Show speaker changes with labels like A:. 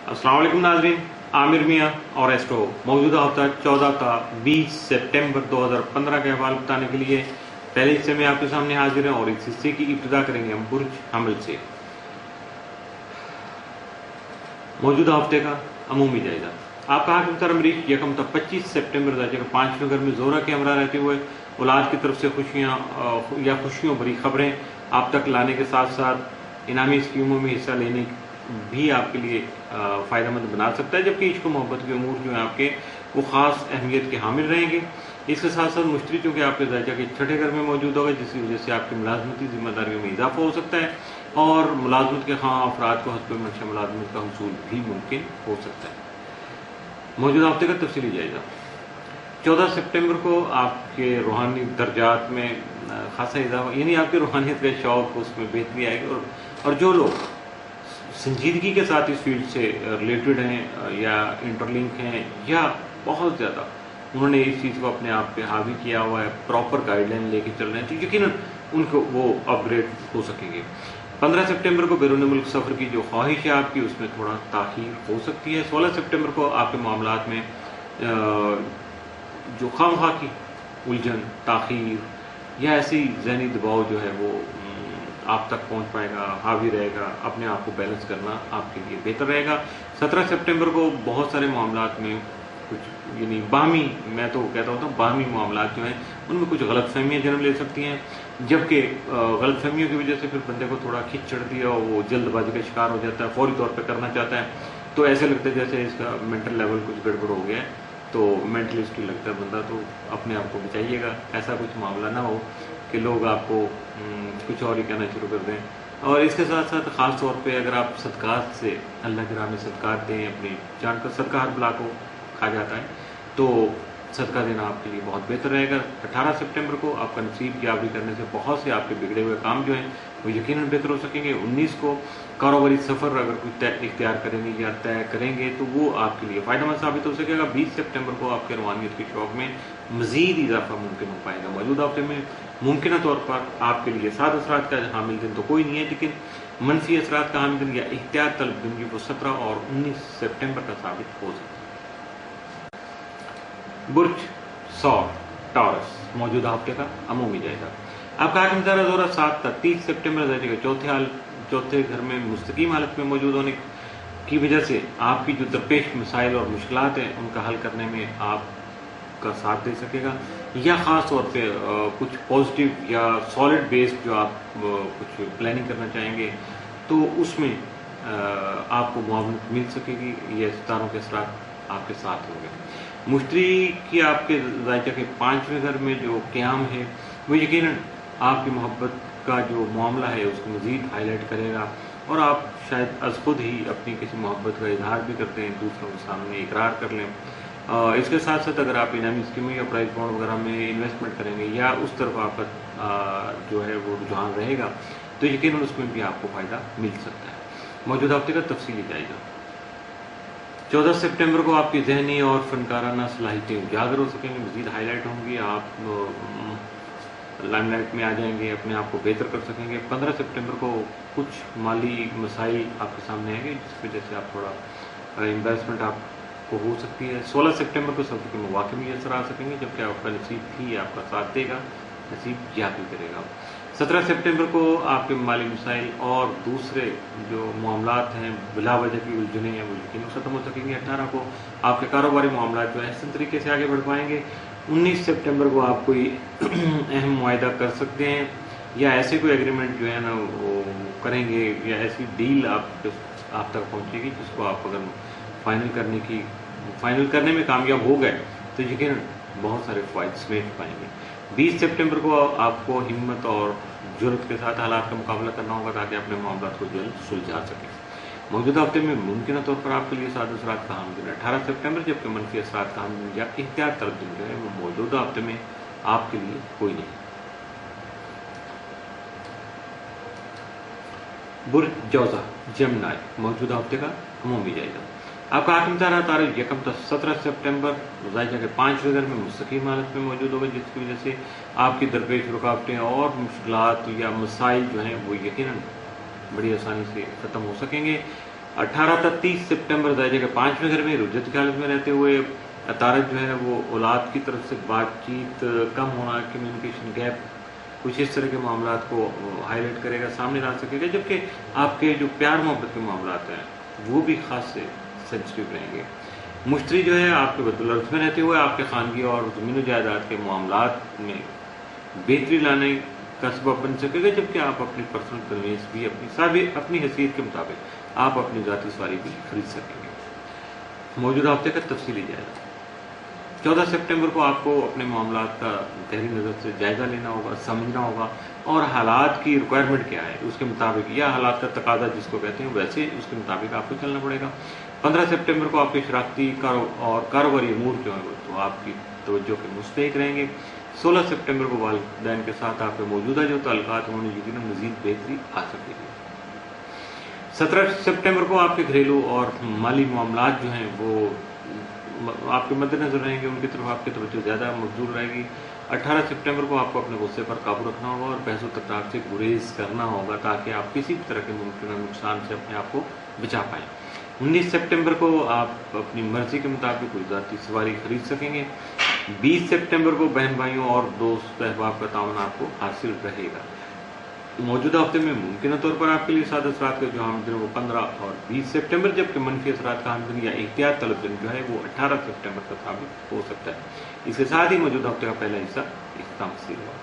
A: अस्सलाम वालेकुम नाज़रीन, आमिर मियाँ और एस्ट्रो मौजूदा हफ्ता 14 का 20 सितंबर 2015 के हवाले बताने के लिए पहले हिस्से में आपके सामने हाजिर हैं और इस हिस्से की इब्तिदा करेंगे हम बुर्ज हमल से। मौजूदा हफ्ते का अमूमी जायजा। आपका हाकिम अमरीश यकम तक 25 सितंबर 5 नगर में जोरा के हमरा रहते हुए औलाद की तरफ से खुशियों भरी खबरें आप तक लाने के साथ साथ इनामी स्कीमों में हिस्सा लेने भी आपके लिए फ़ायदेमंद बना सकता है, जबकि इश्क मोहब्बत के अमूर जो है आपके वो ख़ास अहमियत के हामिल रहेंगे। इसके साथ साथ मुश्तरी चूँकि आपके दर्जा के छठे घर में मौजूद होगा, जिसकी वजह से आपकी मुलाजमती जिम्मेदारियों में इजाफा हो सकता है और मुलाजमत के ख़ां अफराद को हस्ब मंशा मुलाजमत का हुसूल भी मुमकिन हो सकता है। मौजूदा हफ्ते का तफसीली जायजा। 14 सितंबर को आपके रूहानी दर्जात में खासा इजाफा, यानी आपकी रूहानियत का शौक उसमें बेहतरी आएगी और जो लोग संजीदगी के साथ इस फील्ड से रिलेटेड हैं या इंटरलिंक हैं या बहुत ज़्यादा उन्होंने इस चीज़ को अपने आप पे हावी किया हुआ है, प्रॉपर गाइडलाइन लेके चल रहे हैं, तो यकीनन उनको वो अपग्रेड हो सकेंगे। 15 सितंबर को बैरून मुल्क सफ़र की जो ख्वाहिश है आपकी उसमें थोड़ा ताख़ीर हो सकती है। 16 सितंबर को आपके मामलात में जो खामखा की उलझन, ताख़ीर या ऐसी ज़हनी दबाव जो है वो आप तक पहुंच पाएगा, हावी रहेगा। अपने आप को बैलेंस करना आपके लिए बेहतर रहेगा। 17 सितंबर को बहुत सारे मामलात में कुछ यानी बाहमी, मैं तो कहता होता हूँ बाहमी मामलात जो हैं उनमें कुछ गलतफहमियाँ जन्म ले सकती हैं, जबकि गलतफहमियों की वजह से फिर बंदे को थोड़ा खिंच चढ़ती है और वो जल्दबाजी का शिकार हो जाता है, फौरी तौर पर करना चाहता है, तो ऐसे लगता है जैसे इसका मेंटल लेवल कुछ गड़बड़ हो गया है, तो मेंटली उसकी लगता है बंदा, तो अपने आप को बचाइएगा, ऐसा कुछ मामला ना हो कि लोग आपको कुछ और ही कहना शुरू कर दें। और इसके साथ साथ ख़ास तौर पे अगर आप सदक़ात से अल्लाह के राह में सदक़ात दें, अपनी जान का सदका हर बला को खा जाता है, तो सदका देना आपके लिए बहुत बेहतर रहेगा। 18 सितंबर को आपका नसीब याबरी करने से बहुत से आपके बिगड़े हुए काम जो हैं वो यकीनन बेहतर हो सकेंगे। 19 को कारोबारी सफ़र अगर कुछ इख्तियार करेंगे या तय करेंगे तो वो आपके लिए फ़ायदेमंद साबित हो सकेगा। 20 सितंबर को आपके रूहानियत के शौक़ में मज़ीद इजाफा मुमकिन हो पाएगा। मौजूदा हफ्ते में मुमकिन तौर पर आपके लिए साद असरात का हामिल दिन तो कोई नहीं है, लेकिन मनफी असरात का हामिल दिन या एहतियात तलब दिन जो 17 और 19 सितंबर का साबित हो सकता है। बुर्ज सौर टॉरस मौजूदा हफ्ते का अमूमी जायजा। आपका हाकिम दौरा 7 तक 30 सितंबर चौथे घर में मुस्तकीम हालत में मौजूद होने की वजह से आपकी जो दरपेश मसाइल और मुश्किलात हैं उनका हल करने में आपका साथ दे सकेगा, या ख़ास तौर पे कुछ पॉजिटिव या सॉलिड बेस्ड जो आप कुछ प्लानिंग करना चाहेंगे तो उसमें आपको मुआवनत मिल सकेगी। ये सितारों के असरात आपके साथ होंगे। मुश्तरी की आपके ज़ायक़े के 5वें घर में जो क़याम है वो यकीनन आपकी मोहब्बत का जो मामला है उसको मज़ीद हाईलाइट करेगा और आप शायद अज़ खुद ही अपनी किसी मोहब्बत का इजहार भी करते हैं, दूसरों के सामने इकरार कर लें। इसके साथ साथ अगर आप इनामी स्कीमों या प्राइज बॉन्ड वगैरह में इन्वेस्टमेंट करेंगे या उस तरफ आपका जो है वो रुझान रहेगा तो यकीनन उसमें भी आपको फ़ायदा मिल सकता है। मौजूदा हफ्ते का तफसीली जायजा। 14 सितंबर को आपकी ज़हनी और फनकाराना सलाहियतें उजागर हो सकेंगी, मज़ीद हाईलाइट होंगी, आप लाइमलाइट में आ जाएंगे, अपने आप को बेहतर कर सकेंगे। 15 सितंबर को कुछ माली मसाइल आपके सामने आएंगे जिस वजह से आप थोड़ा इन्वेस्टमेंट आपको हो सकती है। 16 सितंबर को सफ़र के मौक़े में असर आ सकेंगे, जबकि आपका नसीब भी आपका साथ देगा, नसीब याद भी करेगा। 17 सितंबर को आपके माली मसाइल और दूसरे जो मामलात हैं बिला वजह की उलझने हैं वो यकीनन ख़त्म हो सकेंगे। 18 को आपके कारोबारी मामलात जो है इस तरीके से आगे बढ़ पाएंगे। 19 सितंबर को आप कोई अहम मुआहदा कर सकते हैं या ऐसे कोई एग्रीमेंट जो है ना वो करेंगे या ऐसी डील आप तक पहुँचेगी जिसको आप अगर फाइनल करने में कामयाब हो गए तो यकीनन बहुत सारे फ़ायदे समेट पाएंगे। 20 सितंबर को आपको हिम्मत और जुर्रत के साथ हालात का मुकाबला करना होगा ताकि अपने मामलों को जल्द सुलझा सकें। मौजूदा हफ्ते में मुमकिन तौर पर आपके लिए साद असरात का हामिल दिन 18 सितंबर, जबकि मनफी असरात का हामिल दिन या एहतियात तलब दिन जो है वो मौजूदा हफ्ते में आपके लिए कोई नहीं। बुर्ज जौज़ा जमनाई मौजूदा हफ्ते का अमूमी जायजा। आपका हाकिम तारीख यकम तक 17 सितंबर ज़ायक़े के 5वें घर में मुस्तकीम हालत में मौजूद होगा, जिसकी वजह से आपकी दरपेश रुकावटें और मुश्किलात या मसाइल जो हैं वो यकीनन बड़ी आसानी से ख़त्म हो सकेंगे। 18 تا 30 सितंबर दर्जे के 5वें घर में रुजत की हालत में रहते हुए तारक जो है वो औलाद की तरफ से बातचीत कम होना, कम्युनिकेशन गैप, कुछ इस तरह के मामलात को हाईलाइट करेगा, सामने ला सकेगा। जबकि आपके जो प्यार मोहब्बत के मामलात हैं वो भी खास से सेंसिटिव रहेंगे। मुश्तरी जो है आपके बदौलत में रहते हुए आपके खानगी और ज़मीन जायदाद के मामलात में बेहतरी लाने का सबब बन सकेगा। जबकि आप अपनी पर्सनल कन्वीनियंस भी अपनी हैसियत के मुताबिक आप अपनी ज़ाती सवारी भी खरीद सकेंगे। मौजूदा हफ्ते का तफसीली जायजा। 14 सितंबर को आपको अपने मामलात का गहरी नज़र से जायजा लेना होगा, समझना होगा और हालात की रिक्वायरमेंट क्या है उसके मुताबिक, या हालात का तकाजा जिसको कहते हैं वैसे उसके मुताबिक आपको चलना पड़ेगा। 15 सितंबर को आपके शरारती और कारोबारी अमूर जो है तो आपकी तवज्जो के मुस्तहिक रहेंगे। 16 सितंबर को वालिदैन के साथ आपके मौजूदा जो ताल्लुकात हैं उन्हें यकीनन मज़ीद बेहतरी आ सकेगी। 17 सितंबर को आपके घरेलू और माली मामलात जो हैं वो आपके मद्देनजर रहेंगे, उनकी तरफ आपकी तवज्जो ज़्यादा मबज़ूल रहेगी। 18 सितंबर को आपको अपने गुस्से पर काबू रखना होगा और बहस व तकरार से गुरेज करना होगा ताकि आप किसी भी तरह के मुमकिन नुकसान से अपने आप को बचा पाएँ। 19 सितंबर को आप अपनी मर्जी के मुताबिक कोई ज़ाती सवारी खरीद सकेंगे। 20 सितंबर को बहन भाइयों और दोस्त अहबाब का ताउन आपको हासिल रहेगा। मौजूदा हफ्ते में मुमकिन तौर पर आपके लिए साद असरात का जो आमदन वो 15 और 20 सितंबर, जबकि मनफी असरात का आमदन या एहतियात तलब दिन जो है वो 18 सितंबर का साबित हो सकता है। इसके साथ ही मौजूदा हफ्ते का पहला हिस्सा इख्तिताम पसीर हुआ।